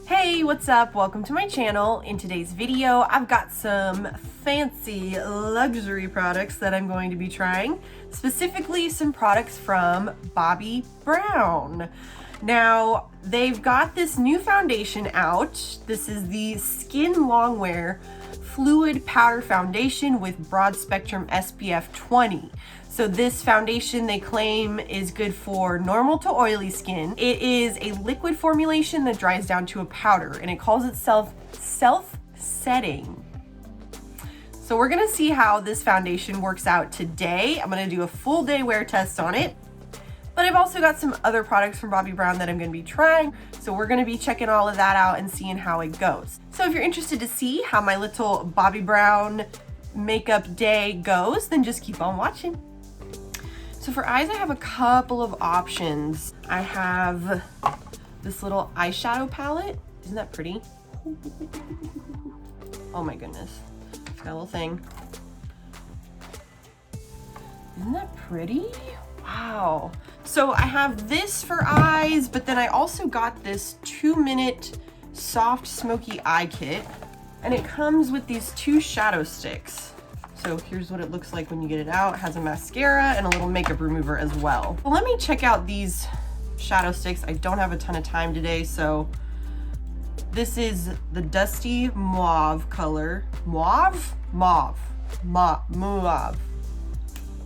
Hey, what's up? Welcome to my channel. In today's video, I've got some fancy luxury products that I'm going to be trying, specifically some products from Bobbi Brown. Now, they've got this new foundation out. This is the Skin Longwear Fluid Powder Foundation with broad spectrum SPF 20. So this foundation they claim is good for normal to oily skin. It is a liquid formulation that dries down to a powder, and it calls itself self-setting. So we're gonna see how this foundation works out today. I'm gonna do a full day wear test on it, but I've also got some other products from Bobbi Brown that I'm gonna be trying. So we're gonna be checking all of that out and seeing how it goes. So if you're interested to see how my little Bobbi Brown makeup day goes, then just keep on watching. So for eyes, I have a couple of options. I have this little eyeshadow palette. Isn't that pretty? Oh my goodness. It's got a little thing. Isn't that pretty? Wow. So I have this for eyes, but then I also got this 2-minute soft smoky eye kit, and it comes with these 2 shadow sticks. So here's what it looks like when you get it out. It has a mascara and a little makeup remover as well. Well, let me check out these shadow sticks. I don't have a ton of time today, so this is the dusty mauve color. Mauve? Mauve. Mauve.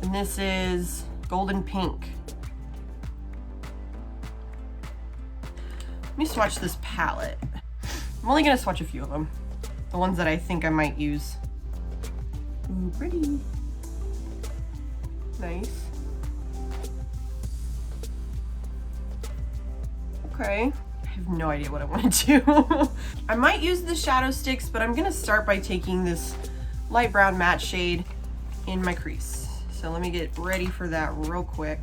And this is golden pink. Let me swatch this palette. I'm only gonna swatch a few of them. The ones that I think I might use. Ooh, pretty. Nice. Okay. I have no idea what I want to do. I might use the shadow sticks, but I'm gonna start by taking this light brown matte shade in my crease. So let me get ready for that real quick.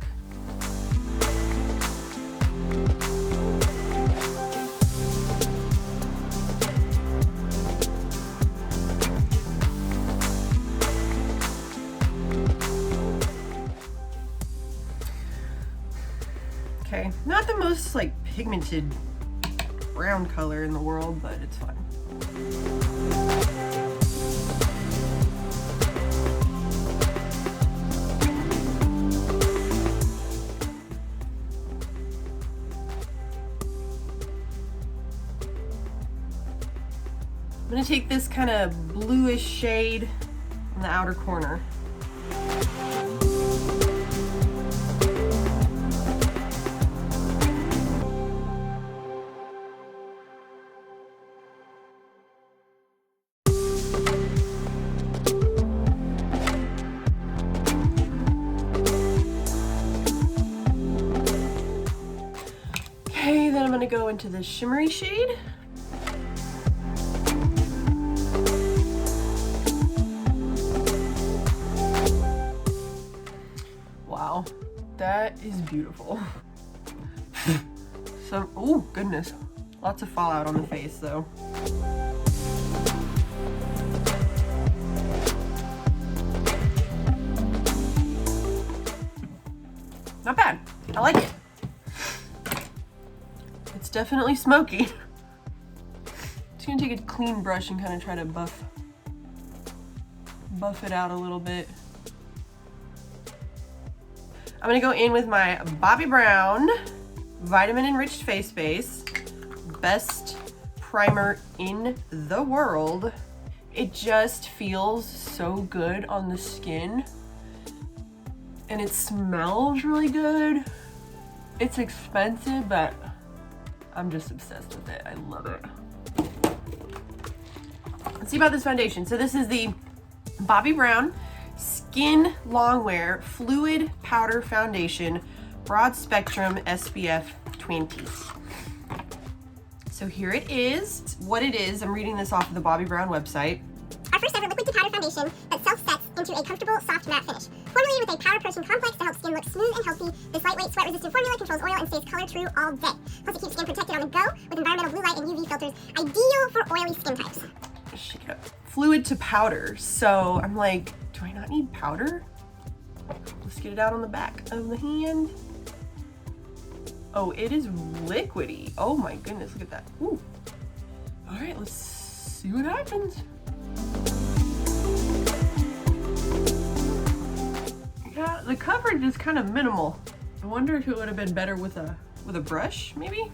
Okay, not the most like pigmented brown color in the world, but it's fine. I'm gonna take this kind of bluish shade in the outer corner. Okay, then I'm gonna go into the shimmery shade. Wow, that is beautiful. So, oh goodness, lots of fallout on the face though. Not bad, I like it. It's definitely smoky. Just gonna take a clean brush and kind of try to buff it out a little bit. I'm gonna go in with my Bobbi Brown Vitamin Enriched Face Base. Best primer in the world. It just feels so good on the skin. And it smells really good. It's expensive, but I'm just obsessed with it. I love it. Let's see about this foundation. So this is the Bobbi Brown Skin Longwear Fluid Powder Foundation, broad spectrum SPF 20. So here it is. What it is, I'm reading this off of the Bobbi Brown website. Our first ever liquid to powder foundation that self-sets into a comfortable, soft matte finish. Formulated with a powder protein complex to help skin look smooth and healthy, this lightweight, sweat-resistant formula controls oil and stays color true all day. Plus, it keeps skin protected on the go with environmental blue light and UV filters, ideal for oily skin types. Shake it up. Fluid to powder. So I'm like, do I not need powder? Let's get it out on the back of the hand. Oh, it is liquidy. Oh my goodness, look at that. Ooh, All right, let's see what happens. Yeah, the coverage is kind of minimal. I wonder if it would have been better with a brush, maybe?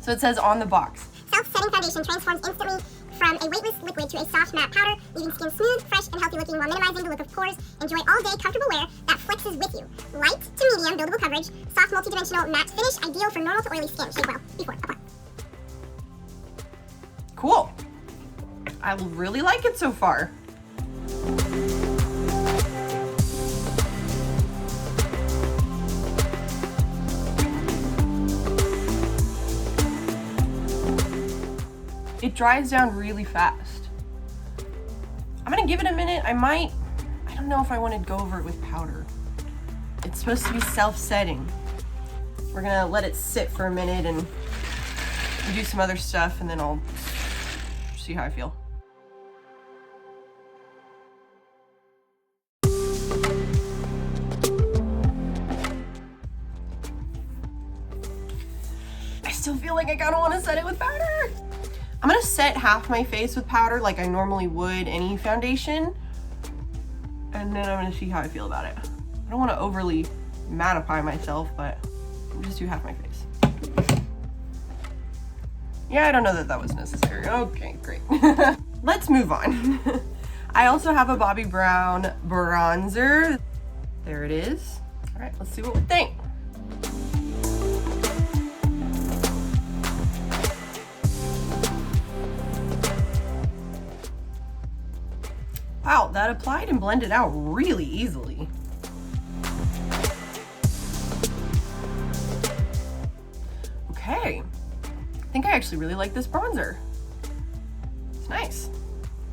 So it says on the box. Self-setting foundation transforms instantly from a weightless liquid to a soft matte powder, leaving skin smooth, fresh, and healthy looking while minimizing the look of pores. Enjoy all-day comfortable wear that flexes with you. Light to medium buildable coverage, soft multi-dimensional matte finish, ideal for normal to oily skin. Shake well before apply. Cool. I really like it so far. It dries down really fast. I'm gonna give it a minute. I don't know if I want to go over it with powder. It's supposed to be self-setting. We're gonna let it sit for a minute and do some other stuff, and then I'll see how I feel. I still feel like I kind of want to set it with powder. I'm gonna set half my face with powder like I normally would any foundation, and then I'm gonna see how I feel about it. I don't want to overly mattify myself, but I'll just do half my face. Yeah, I don't know that that was necessary. Okay, great. Let's move on. I also have a Bobbi Brown bronzer. There it is. All right, let's see what we think. Wow, that applied and blended out really easily. Okay, I think I actually really like this bronzer. It's nice.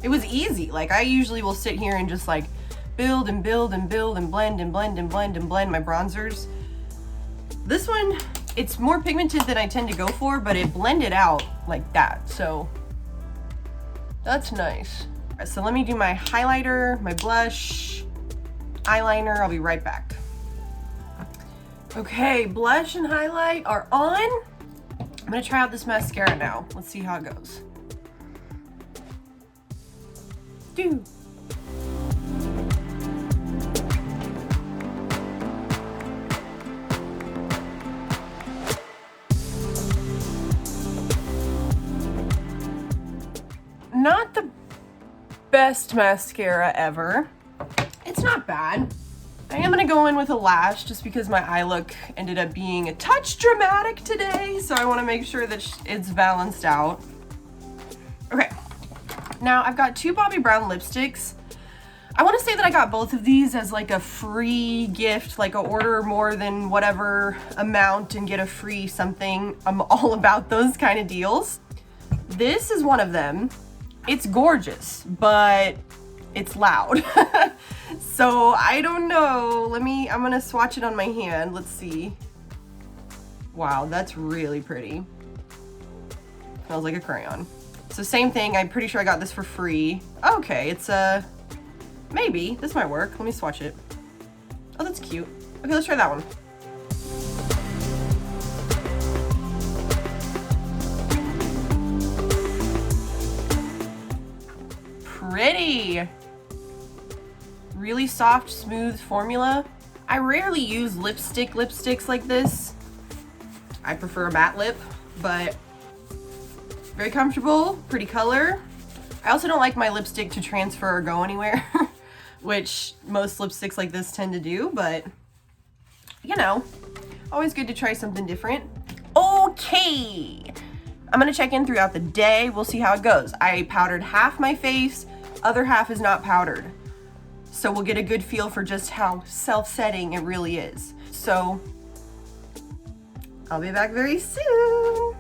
It was easy. Like, I usually will sit here and just like build and build and build and blend and blend and blend and blend my bronzers. This one, it's more pigmented than I tend to go for, but it blended out like that, so that's nice. So let me do my highlighter, my blush, eyeliner. I'll be right back. Okay, blush and highlight are on. I'm gonna try out this mascara now. Let's see how it goes. Do. Not the best mascara ever. It's not bad. I am gonna go in with a lash just because my eye look ended up being a touch dramatic today, so I want to make sure that it's balanced out. Okay, now I've got two Bobbi Brown lipsticks. I want to say that I got both of these as like a free gift, like a order more than whatever amount and get a free something. I'm all about those kind of deals. This is one of them. It's gorgeous, but it's loud. So I don't know. I'm gonna swatch it on my hand. Let's see. Wow, that's really pretty. Smells like a crayon. So same thing, I'm pretty sure I got this for free. Okay, it's maybe, this might work. Let me swatch it. Oh, that's cute. Okay, let's try that one. Pretty. Really soft, smooth formula. I rarely use lipsticks like this. I prefer a matte lip, but very comfortable, pretty color. I also don't like my lipstick to transfer or go anywhere, which most lipsticks like this tend to do, but you know, always good to try something different. Okay, I'm gonna check in throughout the day. We'll see how it goes. I powdered half my face, other half is not powdered. So we'll get a good feel for just how self-setting it really is. So I'll be back very soon.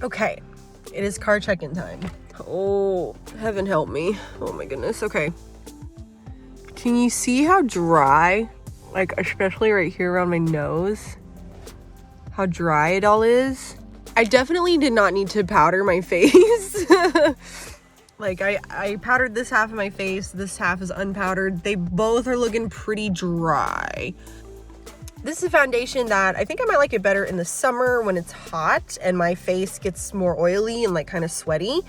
Okay, it is car check-in time. Oh, heaven help me. Oh my goodness, okay. Can you see how dry, like especially right here around my nose, how dry it all is? I definitely did not need to powder my face. Like I powdered this half of my face, this half is unpowdered. They both are looking pretty dry. This is a foundation that I think I might like it better in the summer when it's hot and my face gets more oily and like kind of sweaty.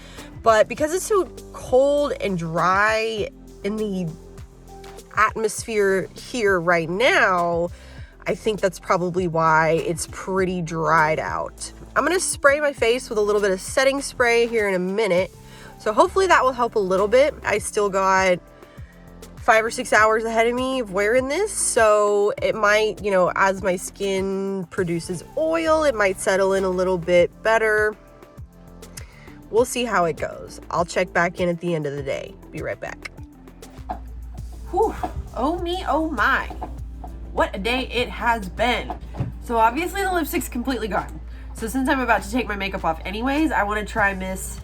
But because it's so cold and dry in the atmosphere here right now, I think that's probably why it's pretty dried out. I'm gonna spray my face with a little bit of setting spray here in a minute. So hopefully that will help a little bit. I still got 5 or 6 hours ahead of me of wearing this. So it might, you know, as my skin produces oil, it might settle in a little bit better. We'll see how it goes. I'll check back in at the end of the day. Be right back. Whew. Oh me, oh my. What a day it has been. So obviously the lipstick's completely gone. So since I'm about to take my makeup off anyways, I want to try Miss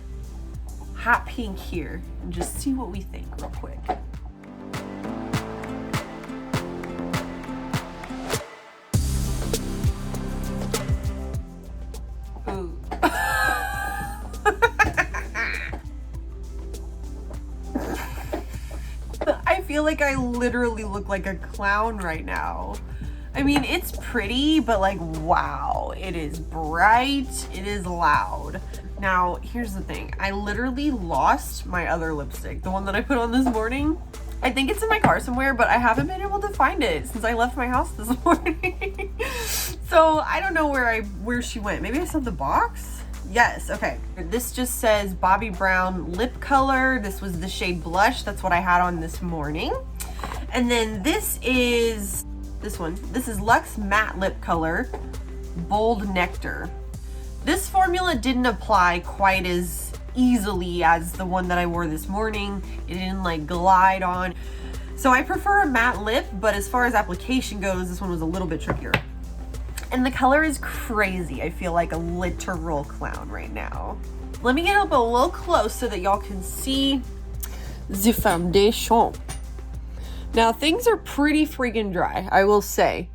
Hot Pink here and just see what we think real quick. Ooh. I feel like I literally look like a clown right now. I mean, it's pretty, but like, wow, it is bright, it is loud. Now, here's the thing. I literally lost my other lipstick, the one that I put on this morning. I think it's in my car somewhere, but I haven't been able to find it since I left my house this morning. So I don't know where she went. Maybe I sent the box? Yes, okay. This just says Bobbi Brown lip color. This was the shade Blush. That's what I had on this morning. And then this is this one. This is Luxe Matte Lip Color, Bold Nectar. This formula didn't apply quite as easily as the one that I wore this morning. It didn't like glide on. So I prefer a matte lip, but as far as application goes, this one was a little bit trickier. And the color is crazy. I feel like a literal clown right now. Let me get up a little close so that y'all can see the foundation. Now things are pretty freaking dry, I will say.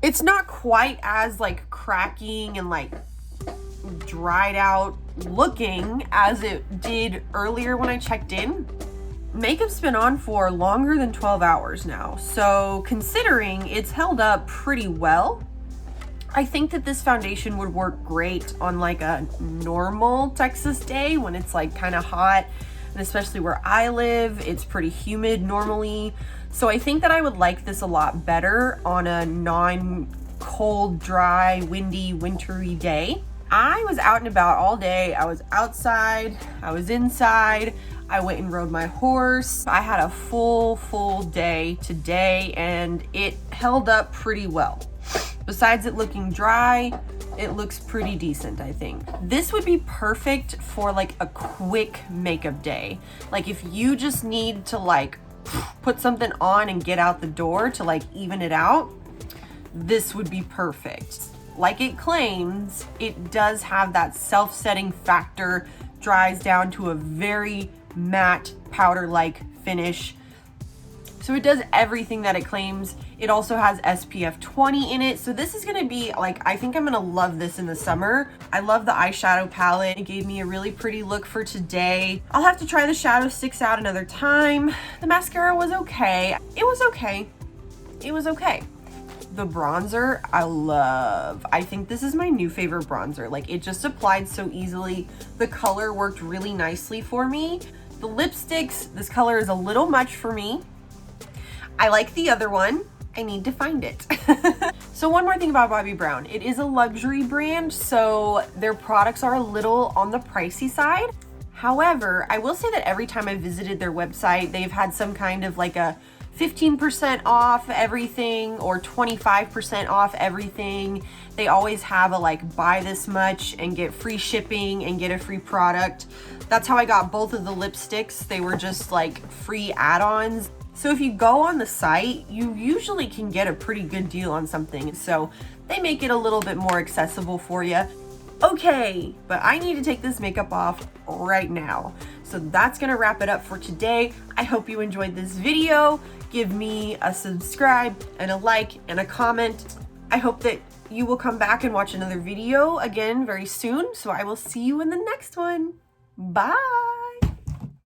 It's not quite as like cracking and like dried out looking as it did earlier when I checked in. Makeup's been on for longer than 12 hours now. So considering it's held up pretty well, I think that this foundation would work great on like a normal Texas day when it's like kind of hot, and especially where I live, it's pretty humid normally. So I think that I would like this a lot better on a non-cold, dry, windy, wintry day. I was out and about all day. I was outside, I was inside, I went and rode my horse. I had a full day today and it held up pretty well. Besides it looking dry, it looks pretty decent, I think. This would be perfect for like a quick makeup day. Like if you just need to like put something on and get out the door to like even it out, this would be perfect. Like it claims, it does have that self-setting factor, dries down to a very matte powder-like finish. So it does everything that it claims. It also has SPF 20 in it. So this is gonna be like, I think I'm gonna love this in the summer. I love the eyeshadow palette. It gave me a really pretty look for today. I'll have to try the shadow sticks out another time. The mascara was okay. It was okay. It was okay. The bronzer, I love. I think this is my new favorite bronzer. Like it just applied so easily. The color worked really nicely for me. The lipsticks, this color is a little much for me. I like the other one. I need to find it. So one more thing about Bobbi Brown. It is a luxury brand, so their products are a little on the pricey side. However, I will say that every time I visited their website, they've had some kind of like a 15% off everything or 25% off everything. They always have a like buy this much and get free shipping and get a free product. That's how I got both of the lipsticks. They were just like free add-ons. So if you go on the site, you usually can get a pretty good deal on something. So they make it a little bit more accessible for you. Okay, but I need to take this makeup off right now. So that's gonna wrap it up for today. I hope you enjoyed this video. Give me a subscribe and a like and a comment. I hope that you will come back and watch another video again very soon. So I will see you in the next one. Bye.